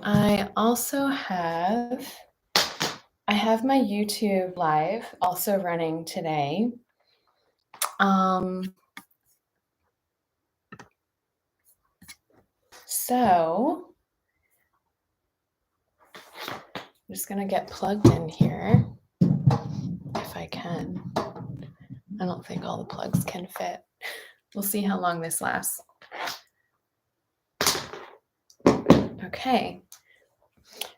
I also have my YouTube live also running today. So I'm just gonna get plugged in here if I can. I don't think all the plugs can fit. We'll see how long this lasts. Okay.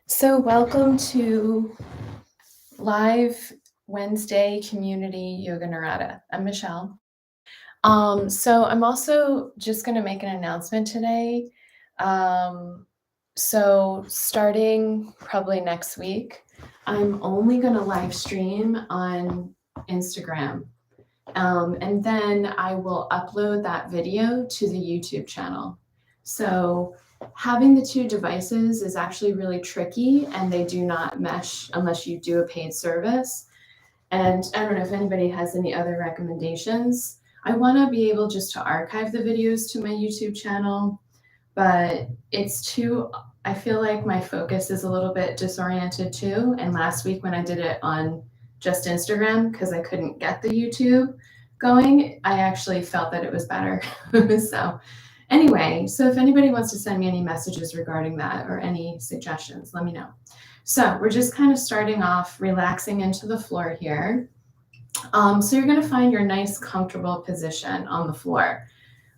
So welcome to live Wednesday Community Yoga Narada. I'm Michele. So I'm also just going to make an announcement today. So starting probably next week, I'm only going to live stream on Instagram. And then I will upload that video to the YouTube channel. So having the two devices is actually really tricky, and they do not mesh unless you do a paid service. And I don't know if anybody has any other recommendations. I want to be able just to archive the videos to my YouTube channel, but I feel like my focus is a little bit disoriented too. And last week when I did it on just Instagram, because I couldn't get the YouTube going, I actually felt that it was better. So anyway, so if anybody wants to send me any messages regarding that or any suggestions, let me know. So we're just kind of starting off relaxing into the floor here. So you're going to find your nice comfortable position on the floor.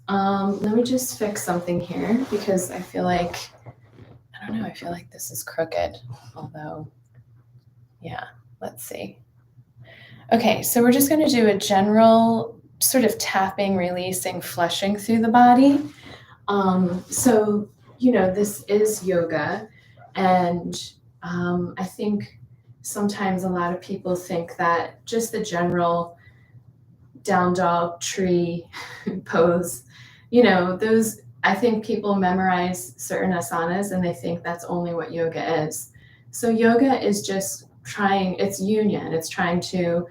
Let me just fix something here because I feel like, I don't know, I feel like this is crooked, although, yeah, let's see. Okay, so we're just going to do a general sort of tapping, releasing, flushing through the body. So, this is yoga, and I think sometimes a lot of people think that just the general down dog tree pose, those, I think people memorize certain asanas and they think that's only what yoga is. So yoga is just it's union. It's trying to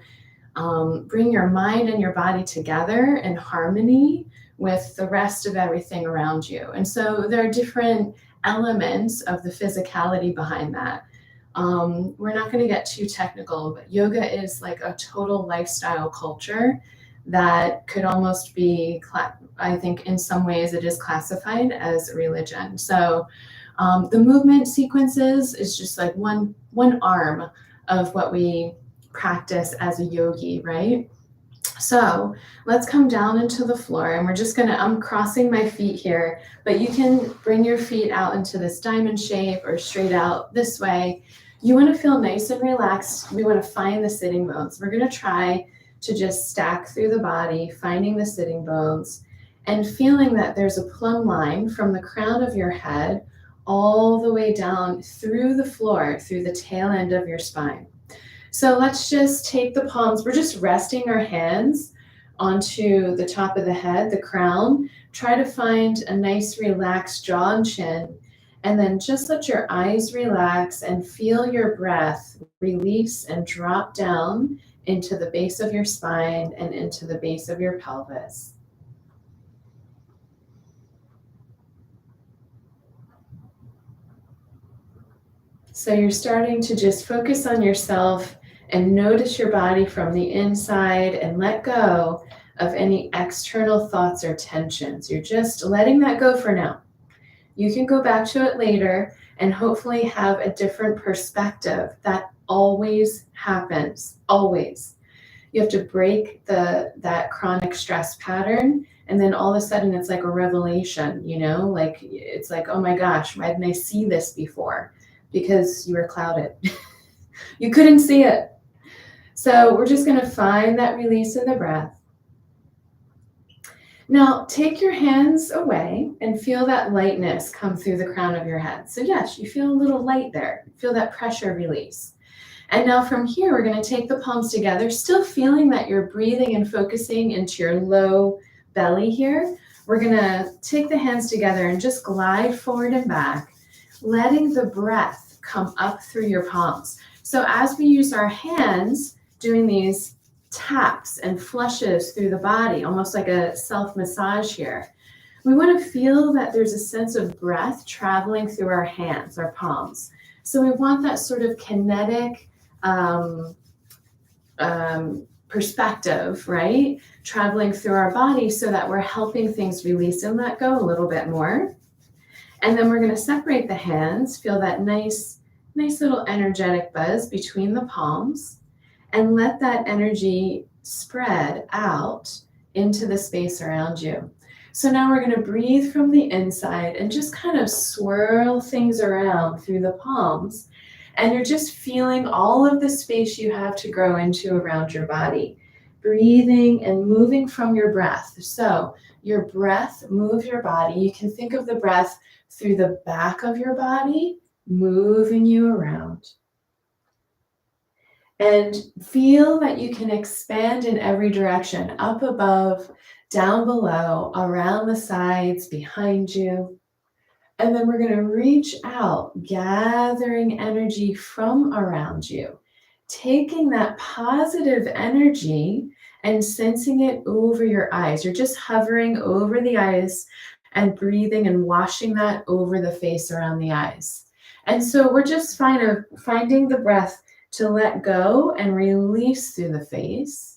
bring your mind and your body together in harmony with the rest of everything around you. And so there are different elements of the physicality behind that. We're not going to get too technical, but yoga is like a total lifestyle culture that could almost be, I think in some ways it is classified as a religion. So the movement sequences is just like one arm of what we practice as a yogi, right? So let's come down into the floor, and we're just I'm crossing my feet here, but you can bring your feet out into this diamond shape or straight out this way. You want to feel nice and relaxed. We want to find the sitting bones. We're going to try to just stack through the body, finding the sitting bones and feeling that there's a plumb line from the crown of your head all the way down through the floor, through the tail end of your spine. So let's just take the palms. We're just resting our hands onto the top of the head, the crown. Try to find a nice relaxed jaw and chin. And then just let your eyes relax and feel your breath release and drop down into the base of your spine and into the base of your pelvis. So you're starting to just focus on yourself and notice your body from the inside and let go of any external thoughts or tensions. You're just letting that go for now. You can go back to it later and hopefully have a different perspective. That always happens, always. You have to break that chronic stress pattern, and then all of a sudden it's like a revelation, like it's like, oh my gosh, why didn't I see this before? Because you were clouded. You couldn't see it. So we're just going to find that release in the breath. Now take your hands away and feel that lightness come through the crown of your head. So yes, you feel a little light there. Feel that pressure release. And now from here, we're going to take the palms together, still feeling that you're breathing and focusing into your low belly here. We're going to take the hands together and just glide forward and back, letting the breath come up through your palms. So as we use our hands, doing these taps and flushes through the body, almost like a self-massage here, we want to feel that there's a sense of breath traveling through our hands, our palms. So we want that sort of kinetic perspective, right? Traveling through our body so that we're helping things release and let go a little bit more. And then we're going to separate the hands, feel that nice little energetic buzz between the palms, and let that energy spread out into the space around you. So now we're going to breathe from the inside and just kind of swirl things around through the palms. And you're just feeling all of the space you have to grow into around your body. Breathing and moving from your breath. So your breath moves your body. You can think of the breath through the back of your body, moving you around. And feel that you can expand in every direction, up above, down below, around the sides, behind you. And then we're going to reach out, gathering energy from around you, taking that positive energy and sensing it over your eyes. You're just hovering over the eyes and breathing and washing that over the face around the eyes. And so we're just finding the breath to let go and release through the face.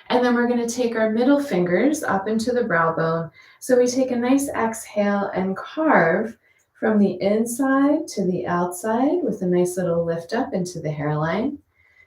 And then we're going to take our middle fingers up into the brow bone. So we take a nice exhale and carve from the inside to the outside with a nice little lift up into the hairline.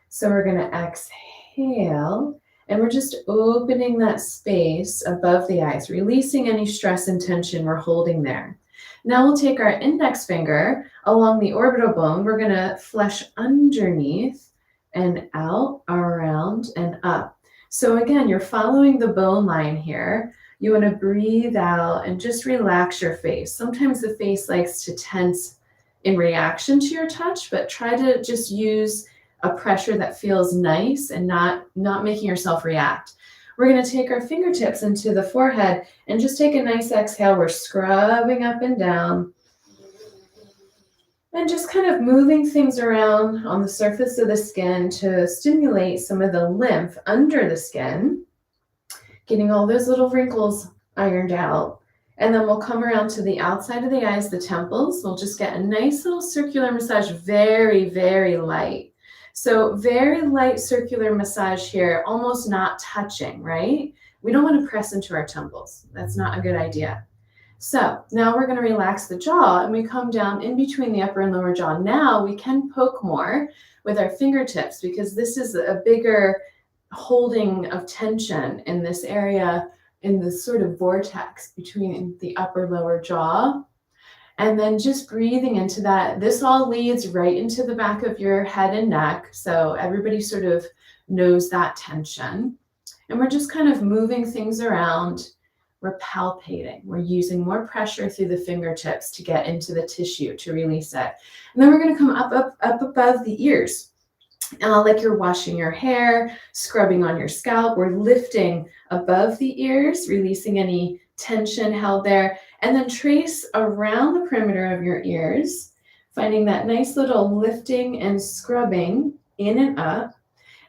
So we're going to exhale, and we're just opening that space above the eyes, releasing any stress and tension we're holding there. Now we'll take our index finger along the orbital bone. We're going to flesh underneath and out, around, and up. So again, you're following the bone line here. You want to breathe out and just relax your face. Sometimes the face likes to tense in reaction to your touch, but try to just use a pressure that feels nice and not making yourself react. We're going to take our fingertips into the forehead and just take a nice exhale. We're scrubbing up and down and just kind of moving things around on the surface of the skin to stimulate some of the lymph under the skin, getting all those little wrinkles ironed out. And then we'll come around to the outside of the eyes, the temples. We'll just get a nice little circular massage, very, very light. So very light circular massage here, almost not touching, right? We don't want to press into our temples. That's not a good idea. So now we're going to relax the jaw, and we come down in between the upper and lower jaw. Now we can poke more with our fingertips because this is a bigger holding of tension in this area, in this sort of vortex between the upper lower jaw. And then just breathing into that. This all leads right into the back of your head and neck. So everybody sort of knows that tension. And we're just kind of moving things around. We're palpating. We're using more pressure through the fingertips to get into the tissue to release it. And then we're going to come up above the ears. Like you're washing your hair, scrubbing on your scalp. We're lifting above the ears, releasing any tension held there. And then trace around the perimeter of your ears, finding that nice little lifting and scrubbing in and up.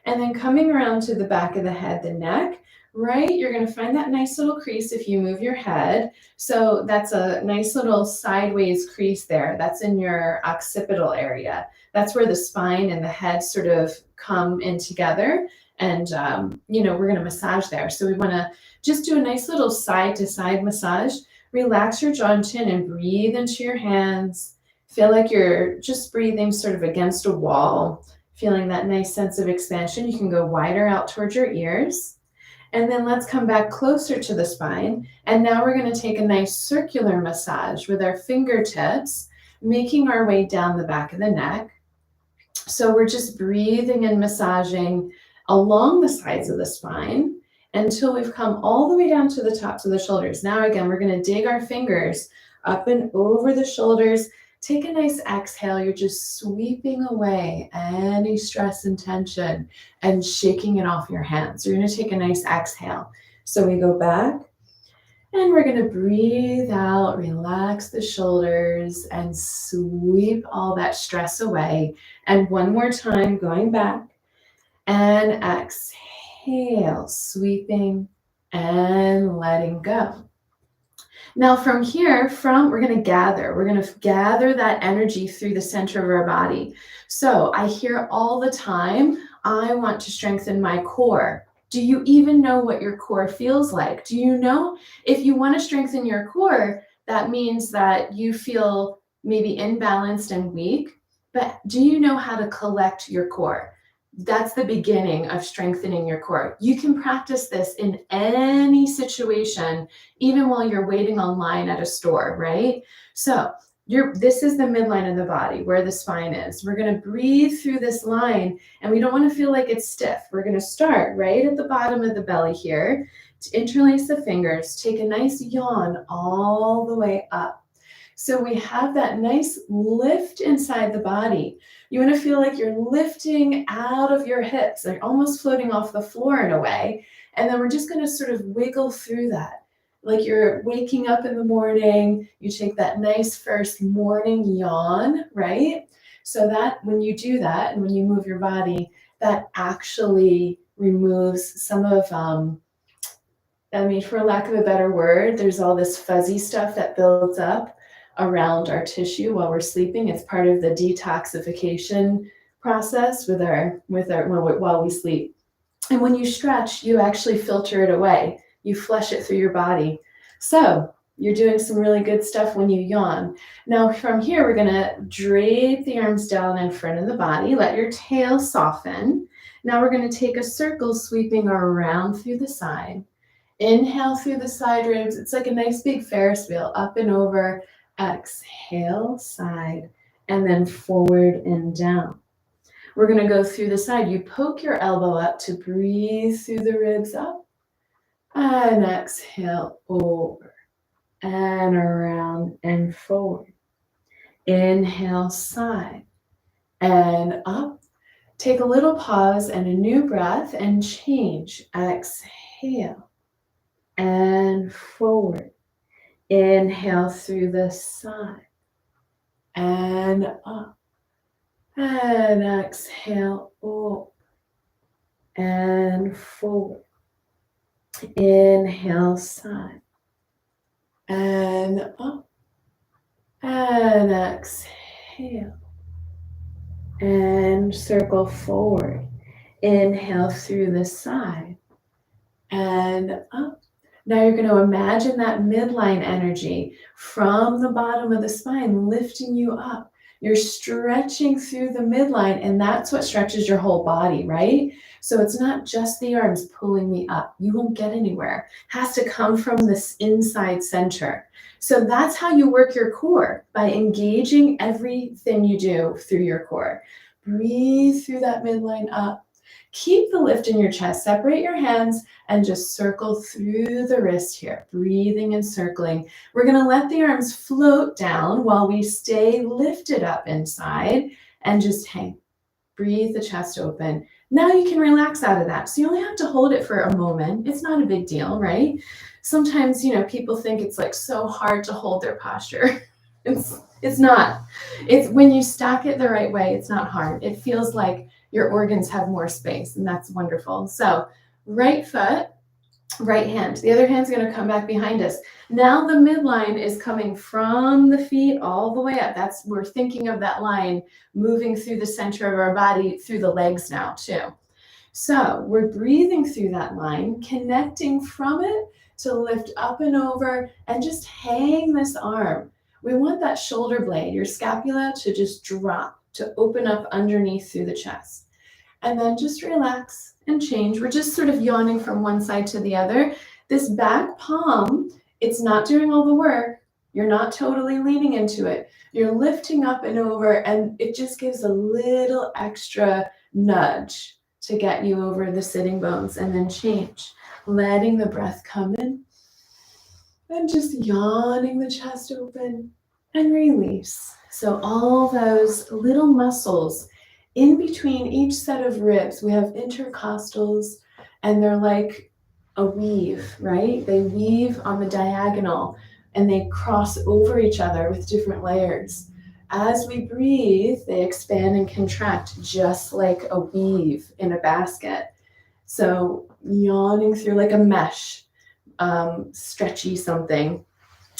And then coming around to the back of the head, the neck. Right, you're going to find that nice little crease if you move your head. So that's a nice little sideways crease there. That's in your occipital area. That's where the spine and the head sort of come in together. And, we're going to massage there. So we want to just do a nice little side to side massage. Relax your jaw and chin and breathe into your hands. Feel like you're just breathing sort of against a wall, feeling that nice sense of expansion. You can go wider out towards your ears. And then let's come back closer to the spine. And now we're going to take a nice circular massage with our fingertips, making our way down the back of the neck. So we're just breathing and massaging along the sides of the spine until we've come all the way down to the tops of the shoulders. Now again, we're going to dig our fingers up and over the shoulders. Take a nice exhale. You're just sweeping away any stress and tension and shaking it off your hands. You're going to take a nice exhale. So we go back and we're going to breathe out, relax the shoulders and sweep all that stress away. And one more time, going back and exhale, sweeping and letting go. Now from here, we're going to gather that energy through the center of our body. So I hear all the time, I want to strengthen my core. Do you even know what your core feels like? Do you know if you want to strengthen your core, that means that you feel maybe imbalanced and weak, but do you know how to collect your core? That's the beginning of strengthening your core. You can practice this in any situation, even while you're waiting online at a store, right? So this is the midline of the body where the spine is. We're going to breathe through this line, and we don't want to feel like it's stiff. We're going to start right at the bottom of the belly here. To interlace the fingers, take a nice yawn all the way up. So we have that nice lift inside the body. You want to feel like you're lifting out of your hips. They're almost floating off the floor in a way. And then we're just going to sort of wiggle through that. Like you're waking up in the morning, you take that nice first morning yawn, right? So that when you do that and when you move your body, that actually removes some of, for lack of a better word, there's all this fuzzy stuff that builds up around our tissue while we're sleeping. It's part of the detoxification process while we sleep. And when you stretch, you actually filter it away. You flush it through your body. So you're doing some really good stuff when you yawn. Now from here, we're gonna drape the arms down in front of the body. Let your tail soften. Now we're gonna take a circle sweeping around through the side. Inhale through the side ribs. It's like a nice big Ferris wheel, up and over. Exhale, side, and then forward and down. We're going to go through the side. You poke your elbow up to breathe through the ribs up. And exhale, over and around and forward. Inhale, side and up. Take a little pause and a new breath and change. Exhale and forward. Inhale through the side and up. And exhale, up and forward. Inhale, side and up. And exhale. And circle forward. Inhale through the side and up. Now you're going to imagine that midline energy from the bottom of the spine lifting you up. You're stretching through the midline, and that's what stretches your whole body, right? So it's not just the arms pulling me up. You won't get anywhere. It has to come from this inside center. So that's how you work your core, by engaging everything you do through your core. Breathe through that midline up. Keep the lift in your chest. Separate your hands and just circle through the wrist here, breathing and circling. We're going to let the arms float down while we stay lifted up inside and just hang. Breathe the chest open. Now you can relax out of that. So you only have to hold it for a moment. It's not a big deal, right? Sometimes, people think it's like so hard to hold their posture. It's not. It's when you stack it the right way, it's not hard. It feels like your organs have more space, and that's wonderful. So right foot, right hand. The other hand's going to come back behind us. Now the midline is coming from the feet all the way up. We're thinking of that line moving through the center of our body, through the legs now too. So we're breathing through that line, connecting from it to lift up and over and just hang this arm. We want that shoulder blade, your scapula, to just drop, to open up underneath through the chest. And then just relax and change. We're just sort of yawning from one side to the other. This back palm, it's not doing all the work. You're not totally leaning into it. You're lifting up and over, and it just gives a little extra nudge to get you over the sitting bones, and then change. Letting the breath come in and just yawning the chest open and release. So all those little muscles in between each set of ribs, we have intercostals, and they're like a weave, right? They weave on the diagonal and they cross over each other with different layers. As we breathe, they expand and contract just like a weave in a basket. So yawning through like a mesh, stretchy something.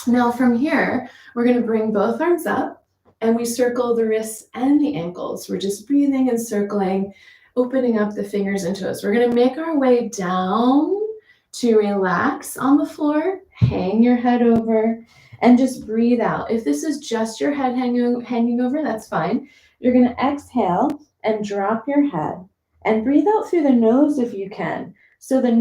Now from here, we're going to bring both arms up and we circle the wrists and the ankles. We're just breathing and circling, opening up the fingers and toes. We're going to make our way down to relax on the floor, hang your head over, and just breathe out. If this is just your head hanging over, that's fine. You're going to exhale and drop your head and breathe out through the nose if you can. So the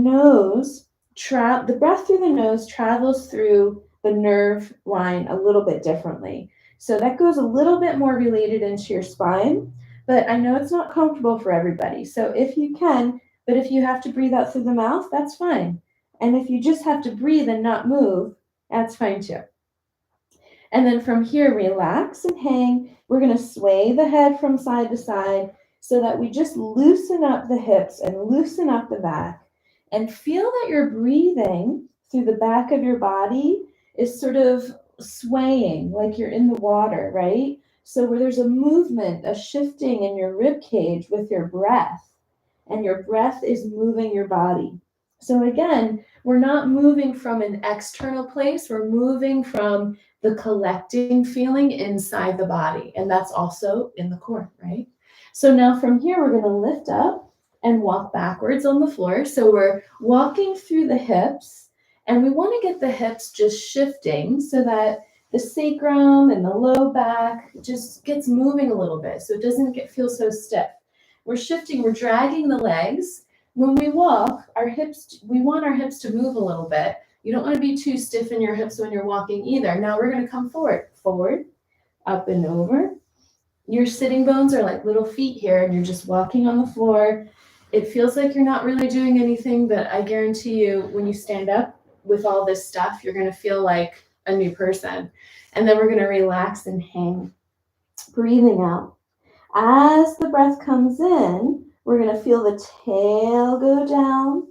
breath through the nose travels through the nerve line a little bit differently. So that goes a little bit more related into your spine, but I know it's not comfortable for everybody. So if you can, but if you have to breathe out through the mouth, that's fine. And if you just have to breathe and not move, that's fine too. And then from here, relax and hang. We're going to sway the head from side to side so that we just loosen up the hips and loosen up the back. And feel that your breathing through the back of your body is sort of swaying like you're in the water, right? So where there's a movement, a shifting in your rib cage with your breath, and your breath is moving your body. So again, we're not moving from an external place, we're moving from the collecting feeling inside the body, and that's also in the core, right? So now from here, we're going to lift up and walk backwards on the floor. So we're walking through the hips, and we want to get the hips just shifting so that the sacrum and the low back just gets moving a little bit so it doesn't feel so stiff. We're shifting, we're dragging the legs. When we walk, we want our hips to move a little bit. You don't want to be too stiff in your hips when you're walking either. Now we're going to come forward, up and over. Your sitting bones are like little feet here, and you're just walking on the floor. It feels like you're not really doing anything, but I guarantee you when you stand up with all this stuff, you're going to feel like a new person. And then we're going to relax and hang, breathing out. As the breath comes in, we're going to feel the tail go down,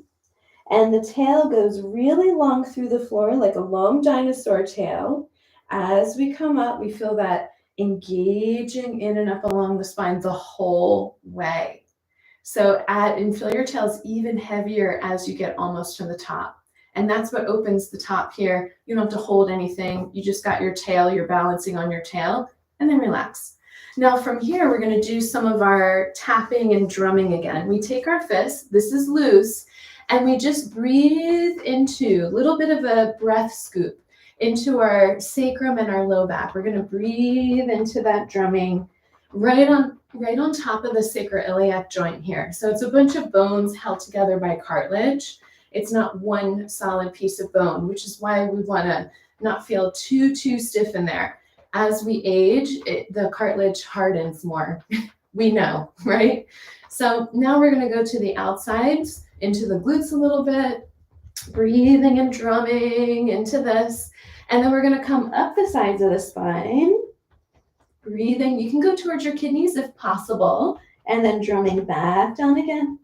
and the tail goes really long through the floor like a long dinosaur tail. As we come up, we feel that engaging in and up along the spine the whole way. So and feel your tails even heavier as you get almost to the top. And that's what opens the top here. You don't have to hold anything. You just got your tail, you're balancing on your tail, and then relax. Now from here, we're going to do some of our tapping and drumming again. We take our fists, this is loose, and we just breathe into a little bit of a breath scoop into our sacrum and our low back. We're going to breathe into that drumming right on top of the sacroiliac joint here. So it's a bunch of bones held together by cartilage. It's not one solid piece of bone, which is why we want to not feel too stiff in there. As we age, the cartilage hardens more. We know, right? So now we're going to go to the outsides, into the glutes a little bit, breathing and drumming into this. And then we're going to come up the sides of the spine, breathing. You can go towards your kidneys if possible, and then drumming back down again.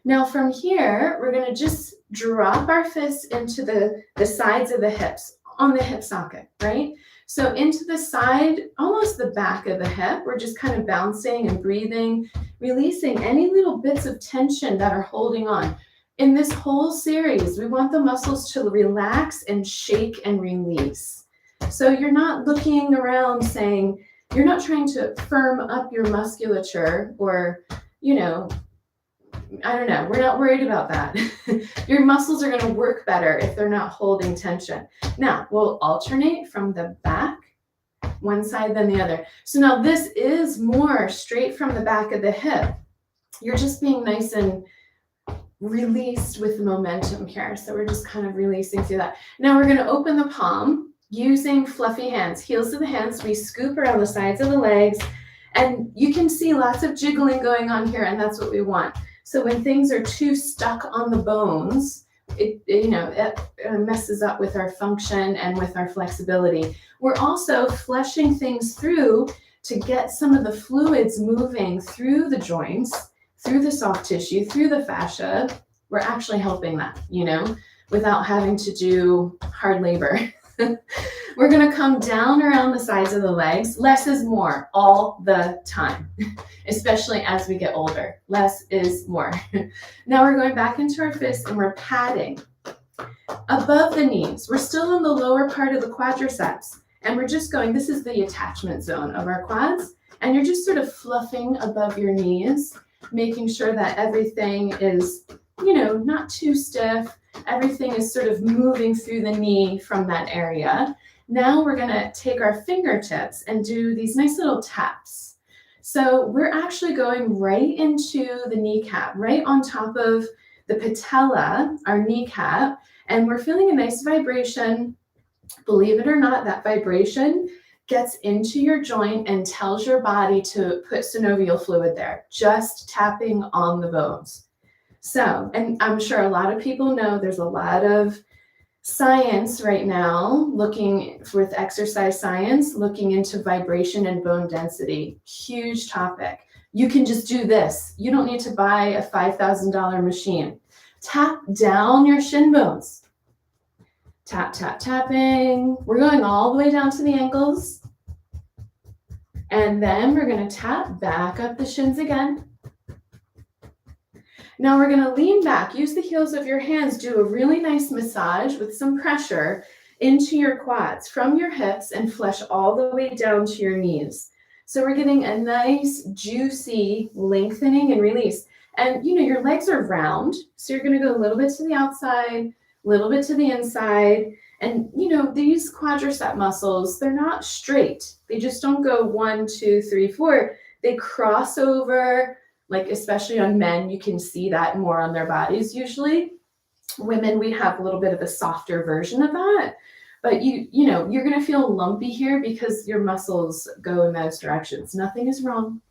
Now from here, we're going to just drop our fists into the sides of the hips, on the hip socket, right? So into the side, almost the back of the hip, we're just kind of bouncing and breathing, releasing any little bits of tension that are holding on. In this whole series, we want the muscles to relax and shake and release. So you're not looking around saying, you're not trying to firm up your musculature or, I don't know, we're not worried about that. Your muscles are going to work better if they're not holding tension. Now, we'll alternate from the back, one side then the other. So now this is more straight from the back of the hip. You're just being nice and released with the momentum here. So we're just kind of releasing through that. Now we're going to open the palm using fluffy hands, heels to the hands. We scoop around the sides of the legs, and you can see lots of jiggling going on here, and that's what we want. So when things are too stuck on the bones, it messes up with our function and with our flexibility. We're also flushing things through to get some of the fluids moving through the joints, through the soft tissue, through the fascia. We're actually helping that, without having to do hard labor. We're going to come down around the sides of the legs. Less is more all the time, especially as we get older. Less is more. Now we're going back into our fists and we're patting. Above the knees, we're still in the lower part of the quadriceps, and we're just going, this is the attachment zone of our quads, and you're just sort of fluffing above your knees, making sure that everything is, not too stiff. Everything is sort of moving through the knee from that area. Now we're gonna take our fingertips and do these nice little taps. So we're actually going right into the kneecap, right on top of the patella, our kneecap, and we're feeling a nice vibration. Believe it or not, that vibration gets into your joint and tells your body to put synovial fluid there, just tapping on the bones. So, and I'm sure a lot of people know there's a lot of science right now looking with exercise science, looking into vibration and bone density. Huge topic. You can just do this. You don't need to buy a $5,000 machine. Tap down your shin bones. Tap, tap, tapping. We're going all the way down to the ankles. And then we're going to tap back up the shins again. Now we're going to lean back. Use the heels of your hands. Do a really nice massage with some pressure into your quads from your hips and flesh all the way down to your knees. So we're getting a nice, juicy lengthening and release. And, your legs are round. So you're going to go a little bit to the outside, a little bit to the inside. And, these quadricep muscles, they're not straight. They just don't go 1, 2, 3, 4. They cross over, like especially on men, you can see that more on their bodies usually. Women, we have a little bit of a softer version of that. But you're going to feel lumpy here because your muscles go in those directions. Nothing is wrong.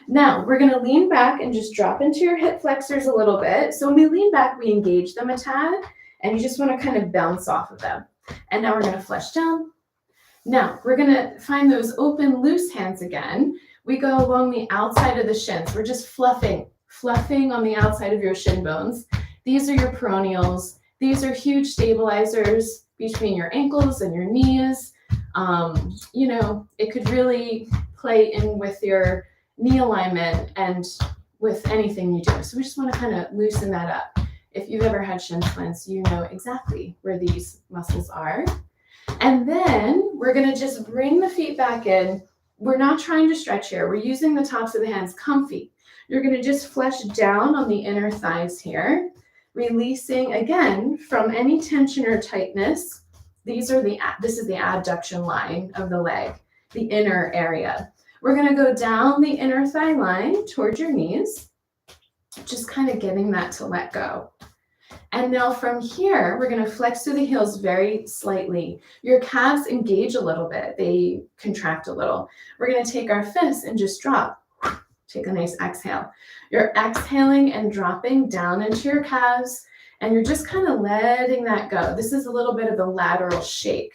Now, we're going to lean back and just drop into your hip flexors a little bit. So when we lean back, we engage them a tad, and you just want to kind of bounce off of them. And now we're going to flesh down. Now, we're going to find those open, loose hands again. We go along the outside of the shins. We're just fluffing on the outside of your shin bones. These are your peroneals. These are huge stabilizers between your ankles and your knees. It could really play in with your knee alignment and with anything you do. So we just want to kind of loosen that up. If you've ever had shin splints, you know exactly where these muscles are. And then we're going to just bring the feet back in. We're not trying to stretch here. We're using the tops of the hands comfy. You're going to just flesh down on the inner thighs here, releasing again from any tension or tightness. This is the abduction line of the leg, the inner area. We're going to go down the inner thigh line towards your knees, just kind of getting that to let go. And now from here, we're going to flex through the heels very slightly. Your calves engage a little bit. They contract a little. We're going to take our fists and just drop. Take a nice exhale. You're exhaling and dropping down into your calves, and you're just kind of letting that go. This is a little bit of a lateral shake,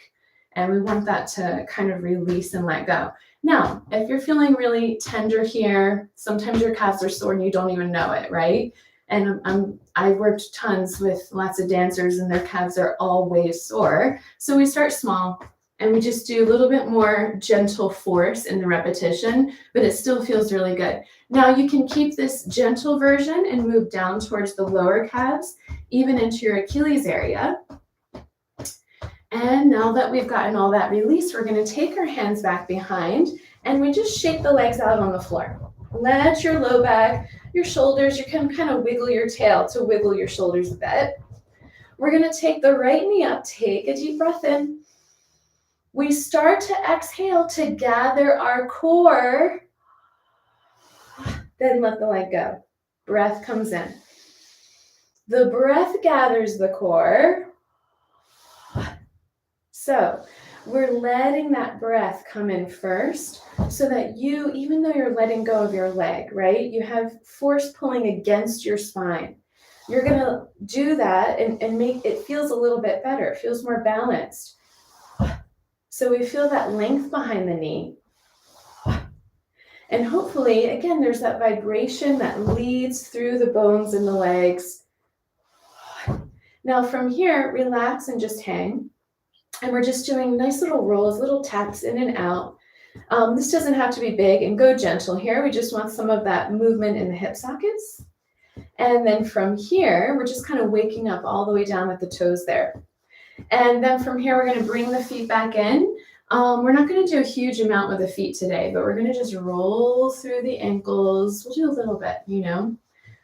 and we want that to kind of release and let go. Now, if you're feeling really tender here, sometimes your calves are sore and you don't even know it, right? And I've worked tons with lots of dancers and their calves are always sore. So we start small and we just do a little bit more gentle force in the repetition, but it still feels really good. Now you can keep this gentle version and move down towards the lower calves, even into your Achilles area. And now that we've gotten all that release, we're going to take our hands back behind and we just shake the legs out on the floor. Let your low back, your shoulders, you can kind of wiggle your tail to wiggle your shoulders a bit. We're going to take the right knee up, take a deep breath in. We start to exhale to gather our core, then let the leg go. Breath comes in. The breath gathers the core. So we're letting that breath come in first so that you, even though you're letting go of your leg, right, you have force pulling against your spine. You're going to do that and make it feels a little bit better. It feels more balanced. So we feel that length behind the knee. And hopefully, again, there's that vibration that leads through the bones in the legs. Now from here, relax and just hang. And we're just doing nice little rolls, little taps in and out. This doesn't have to be big, and go gentle here. We just want some of that movement in the hip sockets. And then from here, we're just kind of waking up all the way down at the toes there. And then from here, we're going to bring the feet back in. We're not going to do a huge amount with the feet today, but we're going to just roll through the ankles. We'll do a little bit,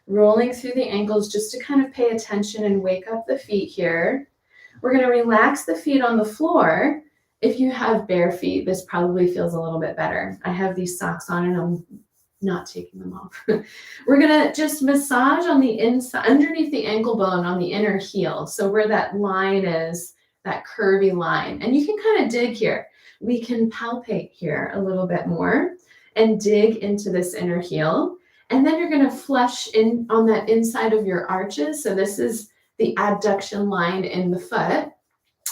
rolling through the ankles just to kind of pay attention and wake up the feet here. We're going to relax the feet on the floor. If you have bare feet, this probably feels a little bit better. I have these socks on and I'm not taking them off. We're going to just massage on the inside, underneath the ankle bone on the inner heel. So where that line is, that curvy line. And you can kind of dig here. We can palpate here a little bit more and dig into this inner heel. And then you're going to flush in on that inside of your arches. So this is the adduction line in the foot.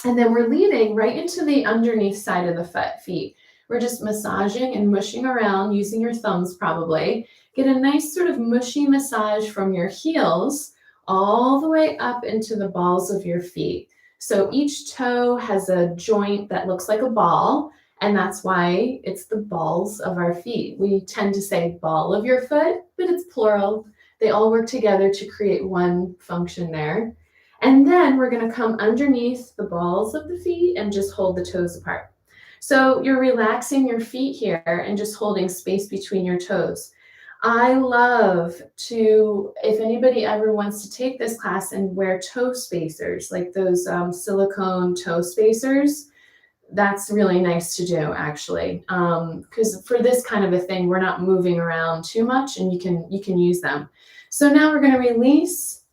And then we're leading right into the underneath side of the feet. We're just massaging and mushing around using your thumbs probably. Get a nice sort of mushy massage from your heels all the way up into the balls of your feet. So each toe has a joint that looks like a ball, and that's why it's the balls of our feet. We tend to say ball of your foot, but it's plural. They all work together to create one function there. And then we're going to come underneath the balls of the feet and just hold the toes apart. So you're relaxing your feet here and just holding space between your toes. I love to, if anybody ever wants to take this class and wear toe spacers, like those silicone toe spacers, that's really nice to do actually. Because for this kind of a thing, we're not moving around too much and you can use them. So now we're going to release.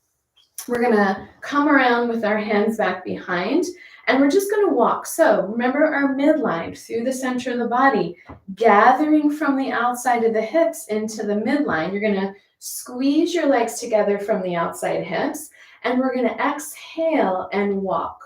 We're going to come around with our hands back behind. And we're just going to walk. So remember our midline through the center of the body, gathering from the outside of the hips into the midline. You're going to squeeze your legs together from the outside hips, and we're going to exhale and walk.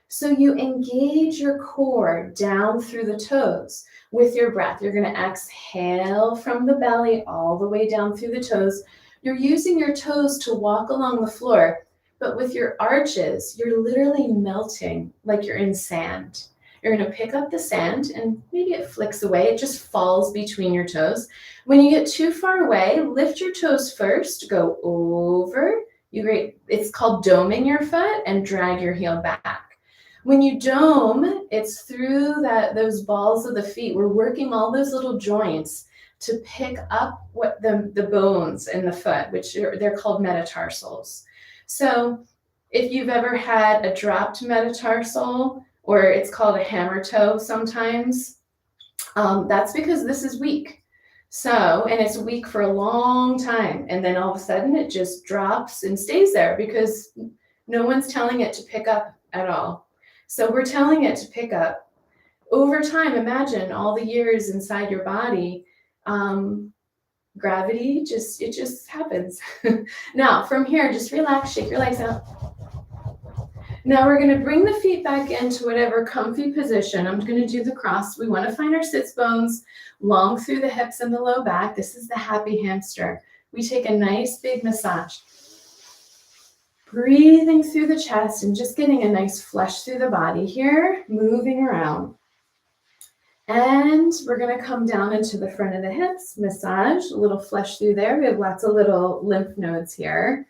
So you engage your core down through the toes with your breath. You're going to exhale from the belly all the way down through the toes. You're using your toes to walk along the floor. But with your arches, you're literally melting like you're in sand. You're going to pick up the sand and maybe it flicks away. It just falls between your toes. When you get too far away, lift your toes first, go over. It's called doming your foot and drag your heel back. When you dome, it's through those balls of the feet. We're working all those little joints to pick up what the bones in the foot, which they're called metatarsals. So if you've ever had a dropped metatarsal, or it's called a hammer toe sometimes, that's because this is weak. So, and it's weak for a long time. And then all of a sudden it just drops and stays there because no one's telling it to pick up at all. So we're telling it to pick up. Over time, imagine all the years inside your body, gravity, it just happens. Now, from here, just relax, shake your legs out. Now we're going to bring the feet back into whatever comfy position. I'm going to do the cross. We want to find our sits bones long through the hips and the low back. This is the happy hamster. We take a nice big massage. Breathing through the chest and just getting a nice flush through the body here, moving around. And we're going to come down into the front of the hips, massage, a little flush through there. We have lots of little lymph nodes here.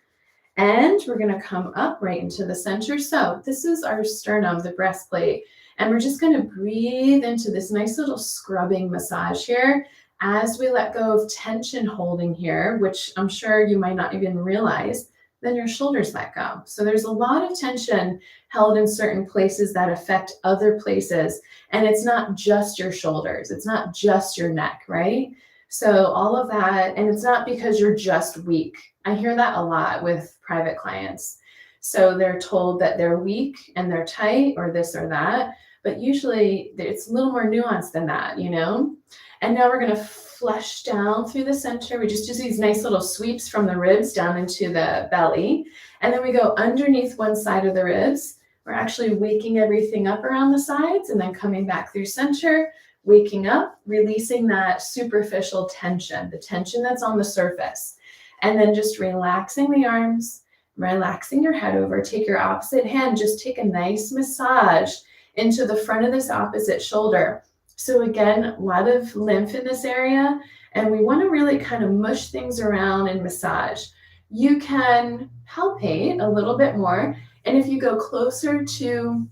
And we're going to come up right into the center. So this is our sternum, the breastplate. And we're just going to breathe into this nice little scrubbing massage here as we let go of tension holding here, which I'm sure you might not even realize. Then your shoulders let go. So there's a lot of tension held in certain places that affect other places. And it's not just your shoulders. It's not just your neck, right? So all of that, and it's not because you're just weak. I hear that a lot with private clients. So they're told that they're weak and they're tight or this or that, but usually it's a little more nuanced than that, And now we're going to flush down through the center. We just do these nice little sweeps from the ribs down into the belly. And then we go underneath one side of the ribs. We're actually waking everything up around the sides and then coming back through center, waking up, releasing that superficial tension, the tension that's on the surface. And then just relaxing the arms, relaxing your head over. Take your opposite hand, just take a nice massage into the front of this opposite shoulder. So again, a lot of lymph in this area, and we want to really kind of mush things around and massage. you can palpate a little bit more. And if you go closer to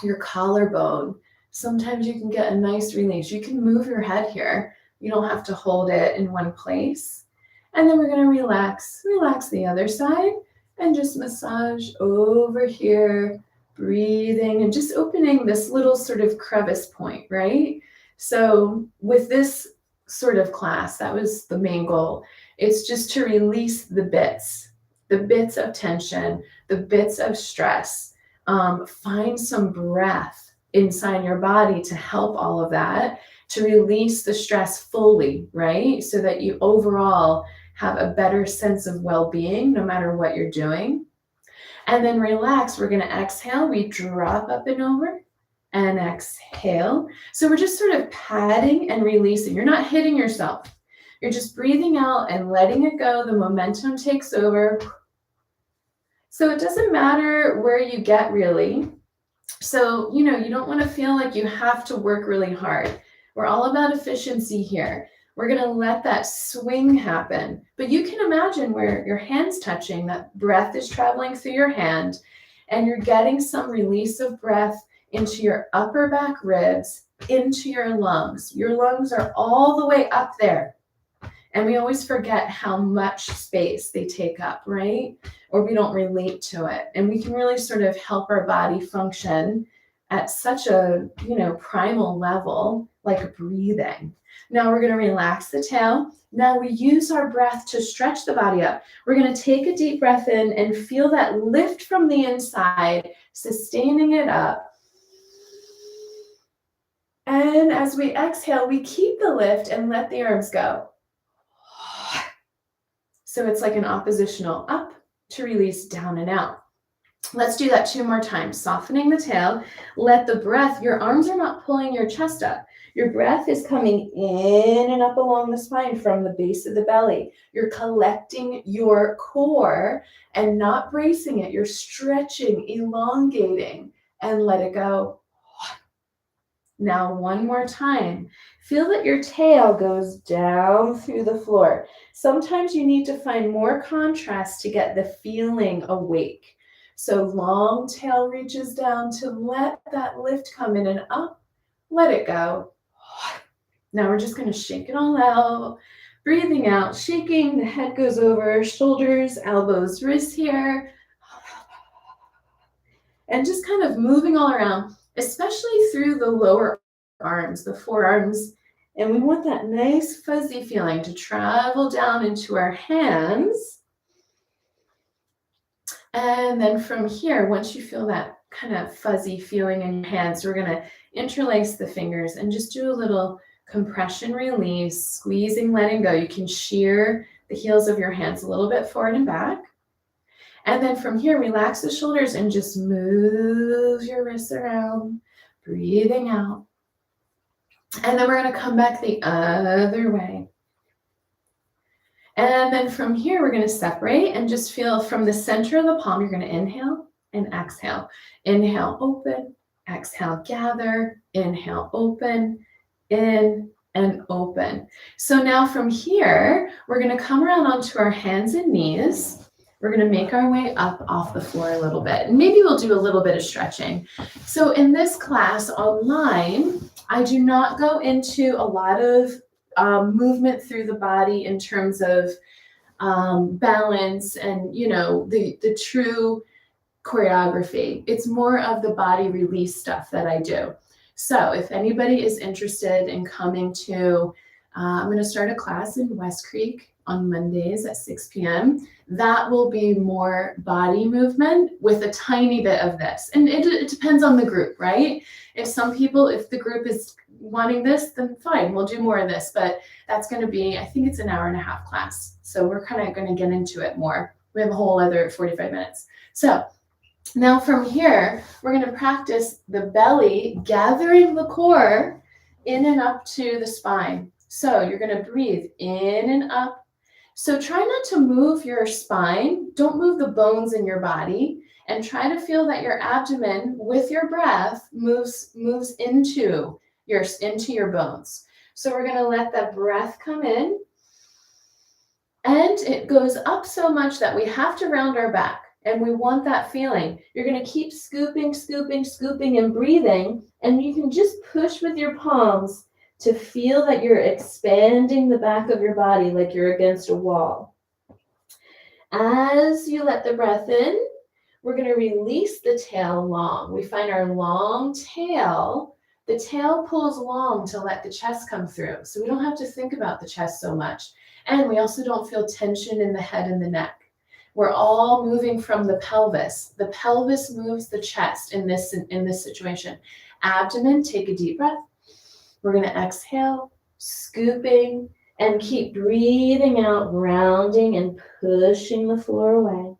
your collarbone, sometimes you can get a nice release. You can move your head here. You don't have to hold it in one place. And then we're going to relax the other side and just massage over here, breathing and just opening this little sort of crevice point, right? So with this sort of class, that was the main goal. It's just to release the bits of tension, the bits of stress. Find some breath inside your body to help all of that, to release the stress fully, right? So that you overall have a better sense of well-being no matter what you're doing. And then relax. We're going to exhale. We drop up and over and exhale. So we're just sort of padding and releasing. You're not hitting yourself. You're just breathing out and letting it go. The momentum takes over. So it doesn't matter where you get really. So, you don't want to feel like you have to work really hard. We're all about efficiency here. We're going to let that swing happen. But you can imagine where your hand's touching, that breath is traveling through your hand, and you're getting some release of breath into your upper back ribs, into your lungs. Your lungs are all the way up there. And we always forget how much space they take up, right? Or we don't relate to it. And we can really sort of help our body function at such a, primal level, like breathing. Now we're going to relax the tail. Now we use our breath to stretch the body up. We're going to take a deep breath in and feel that lift from the inside, sustaining it up. And as we exhale, we keep the lift and let the arms go. So it's like an oppositional up to release down and out. Let's do that 2 more times. Softening the tail. Let the breath, your arms are not pulling your chest up. Your breath is coming in and up along the spine from the base of the belly. You're collecting your core and not bracing it. You're stretching, elongating, and let it go. Now, 1 more time. Feel that your tail goes down through the floor. Sometimes you need to find more contrast to get the feeling awake. So long tail reaches down to let that lift come in and up. Let it go. Now we're just going to shake it all out. Breathing out, shaking. The head goes over, shoulders, elbows, wrists here. And just kind of moving all around, especially through the lower arms, the forearms. And we want that nice fuzzy feeling to travel down into our hands. And then from here, once you feel that kind of fuzzy feeling in your hands, we're going to interlace the fingers and just do a little compression release, squeezing, letting go. You can shear the heels of your hands a little bit forward and back. And then from here, relax the shoulders and just move your wrists around, breathing out. And then we're going to come back the other way. And then from here, we're going to separate and just feel from the center of the palm, you're going to inhale and exhale. Inhale, open, exhale, gather, inhale, open, in and open. So now from here, we're going to come around onto our hands and knees. We're going to make our way up off the floor a little bit. And maybe we'll do a little bit of stretching. So in this class online, I do not go into a lot of movement through the body in terms of balance and, the true choreography. It's more of the body release stuff that I do. So if anybody is interested in coming to, I'm going to start a class in West Creek on Mondays at 6 p.m. That will be more body movement with a tiny bit of this. And it depends on the group, right? If the group is wanting this, then fine, we'll do more of this. But that's going to be, I think it's an 1.5 hour class. So we're kind of going to get into it more. We have a whole other 45 minutes. So now from here, we're going to practice the belly, gathering the core in and up to the spine. So you're going to breathe in and up. So try not to move your spine. Don't move the bones in your body. And try to feel that your abdomen, with your breath, moves into your bones. So we're going to let that breath come in. And it goes up so much that we have to round our back. And we want that feeling. You're going to keep scooping, scooping, scooping, and breathing. And you can just push with your palms to feel that you're expanding the back of your body like you're against a wall. As you let the breath in, we're going to release the tail long. We find our long tail. The tail pulls long to let the chest come through. So we don't have to think about the chest so much. And we also don't feel tension in the head and the neck. We're all moving from the pelvis. The pelvis moves the chest in this situation. Abdomen, take a deep breath. We're going to exhale, scooping, and keep breathing out, rounding and pushing the floor away.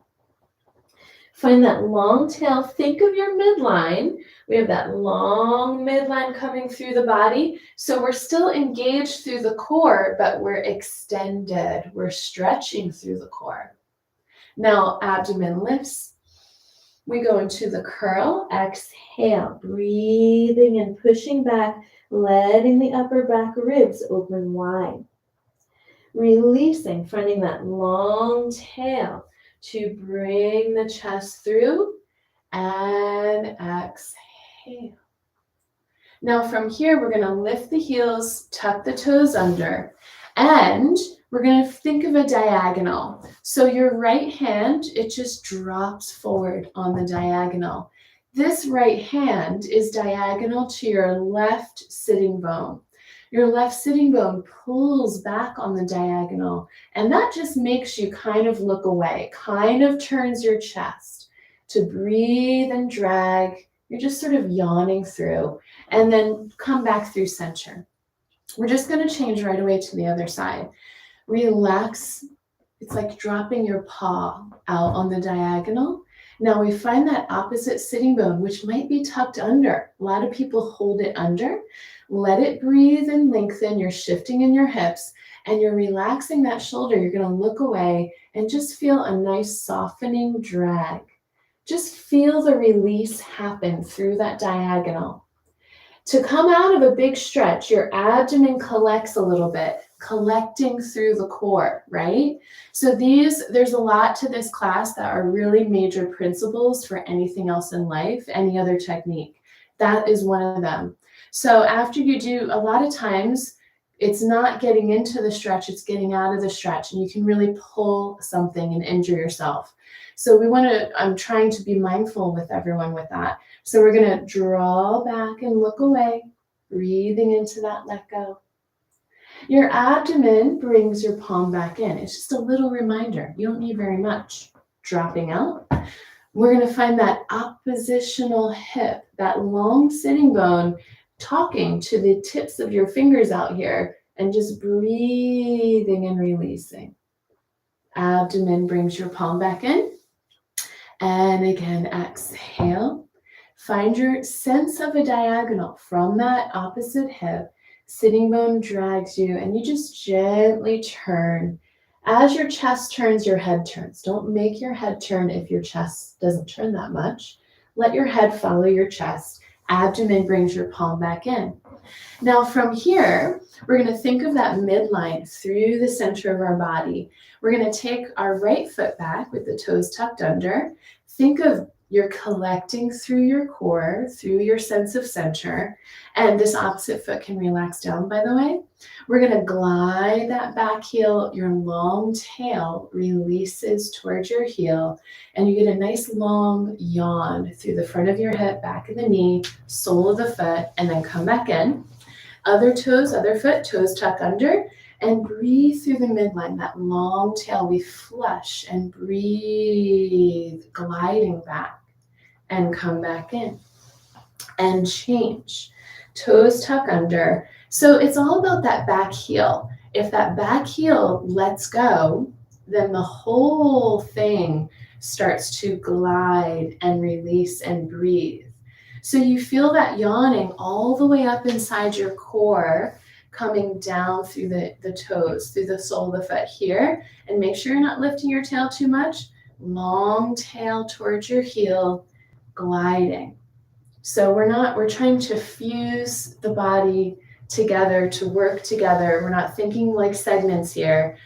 Find that long tail. Think of your midline. We have that long midline coming through the body. So we're still engaged through the core, but we're extended. We're stretching through the core. Now, abdomen lifts. We go into the curl. Exhale, breathing and pushing back, letting the upper back ribs open wide. Releasing, finding that long tail to bring the chest through, and exhale. Now from here, we're going to lift the heels, tuck the toes under, and we're going to think of a diagonal. So your right hand, it just drops forward on the diagonal. This right hand is diagonal to your left sitting bone. Your left sitting bone pulls back on the diagonal, and that just makes you kind of look away, kind of turns your chest to breathe and drag. You're just sort of yawning through, and then come back through center. We're just going to change right away to the other side. Relax. It's like dropping your paw out on the diagonal. Now we find that opposite sitting bone, which might be tucked under. A lot of people hold it under. Let it breathe and lengthen. You're shifting in your hips and you're relaxing that shoulder. You're going to look away and just feel a nice softening drag. Just feel the release happen through that diagonal. To come out of a big stretch, your abdomen collects a little bit, collecting through the core, right? So there's a lot to this class that are really major principles for anything else in life, any other technique. That is one of them. So after you do, a lot of times, it's not getting into the stretch, it's getting out of the stretch, and you can really pull something and injure yourself. So I'm trying to be mindful with everyone with that. So we're going to draw back and look away, breathing into that let go. Your abdomen brings your palm back in. It's just a little reminder. You don't need very much. Dropping out. We're going to find that oppositional hip, that long sitting bone, talking to the tips of your fingers out here, and just breathing and releasing. Abdomen brings your palm back in. And again, exhale. Find your sense of a diagonal from that opposite hip. Sitting bone drags you, and you just gently turn. As your chest turns, your head turns. Don't make your head turn if your chest doesn't turn that much. Let your head follow your chest. Abdomen brings your palm back in. Now from here, we're going to think of that midline through the center of our body. We're going to take our right foot back with the toes tucked under. Think of you're collecting through your core, through your sense of center. And this opposite foot can relax down, by the way. We're going to glide that back heel. Your long tail releases towards your heel. And you get a nice long yawn through the front of your hip, back of the knee, sole of the foot, and then come back in. Other toes, other foot, toes tuck under. And breathe through the midline, that long tail. We flush and breathe, gliding back and come back in and change. Toes tuck under. So it's all about that back heel. If that back heel lets go, then the whole thing starts to glide and release and breathe. So you feel that yawning all the way up inside your core, coming down through the toes, through the sole of the foot here. And make sure you're not lifting your tail too much. Long tail towards your heel, gliding. So we're trying to fuse the body together, to work together. We're not thinking like segments here.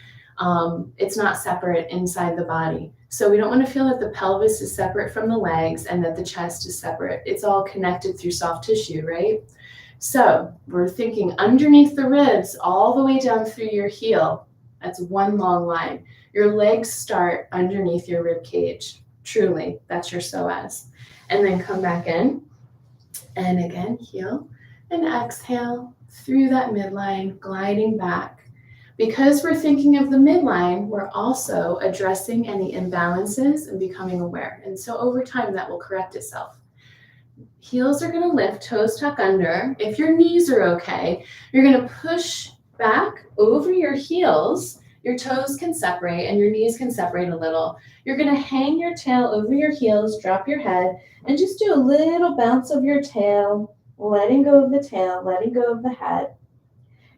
It's not separate inside the body. So we don't want to feel that the pelvis is separate from the legs and that the chest is separate. It's all connected through soft tissue, right? So we're thinking underneath the ribs, all the way down through your heel. That's one long line. Your legs start underneath your rib cage. Truly, that's your psoas. And then come back in. And again, heel and exhale through that midline, gliding back. Because we're thinking of the midline, we're also addressing any imbalances and becoming aware. And so over time, that will correct itself. Heels are going to lift, toes tuck under. If your knees are okay, you're going to push back over your heels. Your toes can separate and your knees can separate a little. You're going to hang your tail over your heels, drop your head, and just do a little bounce of your tail, letting go of the tail, letting go of the head.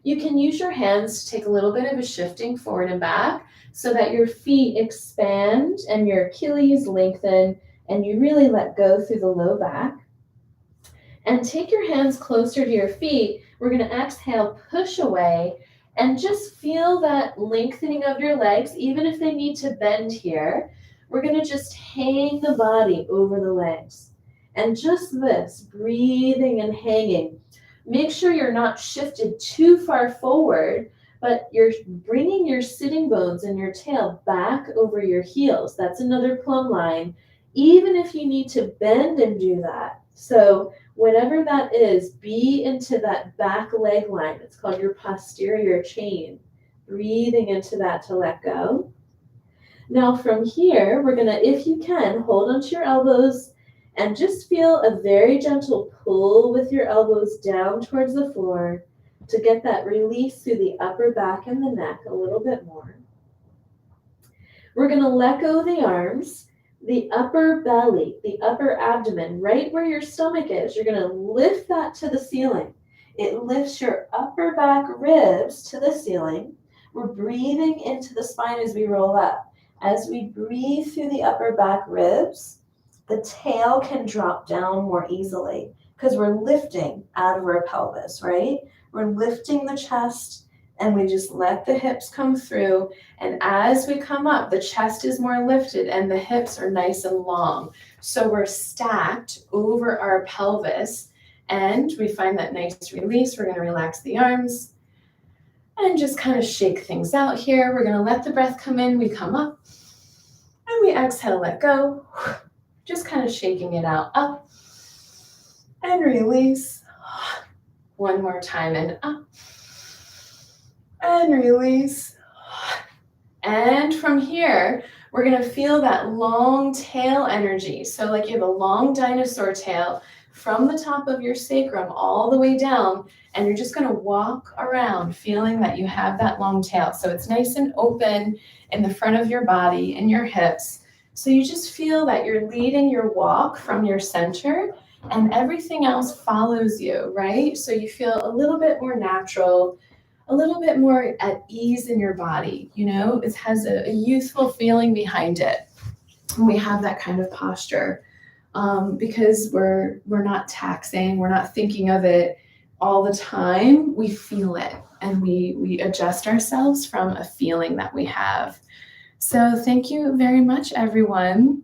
You can use your hands to take a little bit of a shifting forward and back so that your feet expand and your Achilles lengthen and you really let go through the low back. And take your hands closer to your feet. We're going to exhale, push away, and just feel that lengthening of your legs, even if they need to bend here. We're going to just hang the body over the legs. And just this, breathing and hanging. Make sure you're not shifted too far forward, but you're bringing your sitting bones and your tail back over your heels. That's another plumb line, even if you need to bend and do that. So whatever that is, be into that back leg line. It's called your posterior chain. Breathing into that to let go. Now from here, we're going to, if you can, hold onto your elbows and just feel a very gentle pull with your elbows down towards the floor to get that release through the upper back and the neck a little bit more. We're going to let go of the arms, the upper belly, the upper abdomen, right where your stomach is. You're going to lift that to the ceiling. It lifts your upper back ribs to the ceiling. We're breathing into the spine as we roll up. As we breathe through the upper back ribs, the tail can drop down more easily because we're lifting out of our pelvis, right? We're lifting the chest and we just let the hips come through. And as we come up, the chest is more lifted and the hips are nice and long. So we're stacked over our pelvis and we find that nice release. We're going to relax the arms and just kind of shake things out here. We're going to let the breath come in. We come up and we exhale, let go. Just kind of shaking it out, up and release. One more time and up and release. And from here, we're going to feel that long tail energy. So like you have a long dinosaur tail from the top of your sacrum all the way down, and you're just going to walk around feeling that you have that long tail. So it's nice and open in the front of your body and your hips. So you just feel that you're leading your walk from your center and everything else follows you, right? So you feel a little bit more natural, a little bit more at ease in your body. You know, it has a youthful feeling behind it. And we have that kind of posture because we're not taxing, we're not thinking of it all the time. We feel it and we adjust ourselves from a feeling that we have. So thank you very much, everyone.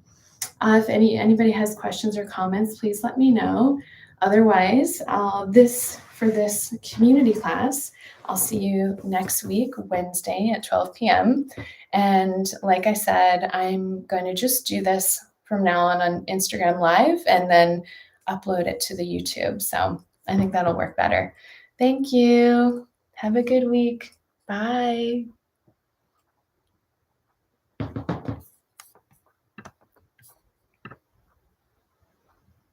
If anybody has questions or comments, please let me know. Otherwise, for this community class, I'll see you next week, Wednesday at 12 p.m. And like I said, I'm going to just do this from now on Instagram Live and then upload it to the YouTube. So I think that'll work better. Thank you. Have a good week. Bye.